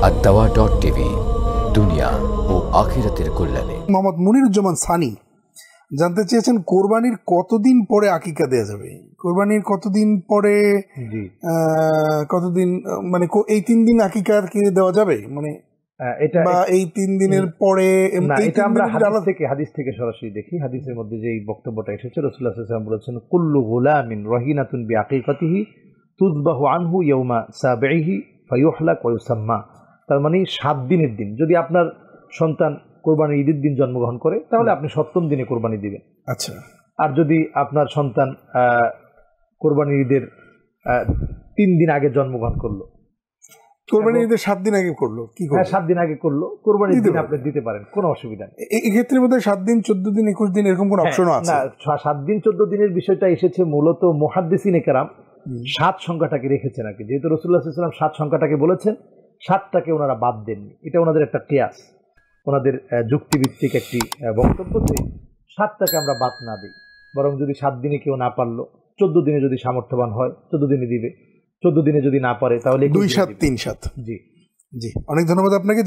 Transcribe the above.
ad-dawa.tv দুনিয়া ও আখিরাতের কল্যাণে। মোহাম্মদ মনিরুজ্জামান সানি জানতে চেয়েছেন কোরবানির কতদিন পরে আকিকা দেওয়া যাবে? কোরবানির কতদিন পরে, কতদিন মানে এই 3 দিন আকিকা কি দেওয়া যাবে? মানে এটা বা এই 3 দিনের পরে? এটা আমরা হাদিস থেকে সরাসরি দেখি। হাদিসের মধ্যে যে বক্তব্যটা এসেছে, রাসূলুল্লাহ সাল্লাল্লাহু আলাইহি ওয়াসাল্লাম বলেছেন, কুল্লু গুলামিন রাহিনাতুন বিআকিকাতিহি তুযবাহু আনহু ইয়াওমা সাবিহি ফায়ুহলাক ওয়া ইউসাম্মা। তার মানে 7 দিনের দিন। যদি আপনার সন্তান কোরবানির ঈদের দিন জন্মগ্রহণ করে তাহলে আপনি 7ম দিনে কোরবানি দিবেন। আচ্ছা। আর যদি আপনার সন্তান কোরবানির ঈদের 3 দিন আগে জন্মগ্রহণ করলো, কোরবানির ঈদের 7 দিন আগে করলো, কি করবে? 7 দিন আগে করলো, কোরবানির দিন আপনি দিতে পারেন, কোনো অসুবিধা নেই। এই ক্ষেত্রে বোধহয় 7 দিন, 14 দিন, 21 দিন এরকম কোনো অপশনও আছে না? 7 দিন 14 দিনের বিষয়টা এসেছে মূলত মুহাদ্দিসিনে কেরাম 7 সংখ্যাটাকে রেখেছেন আর কি। যেহেতু রাসূলুল্লাহ সাল্লাল্লাহু আলাইহি ওয়াসাল্লাম 7 সংখ্যাটাকে বলেছেন, 7টাকে ওনারা বাদ দেননি। এটা ওনাদের একটা কিয়াস, ওনাদের যুক্তিভিত্তিক একটি বক্তব্য যে 7টাকে আমরা বাদ না দিই, বরং যদি 7 দিনে কেউ না পারলো, 14 দিনে যদি সামর্থ্যবান হয় 14 দিনে দিবে, 14 দিনে যদি না পারে তাহলে 2 7 3 7। জি জি, অনেক ধন্যবাদ আপনাকে।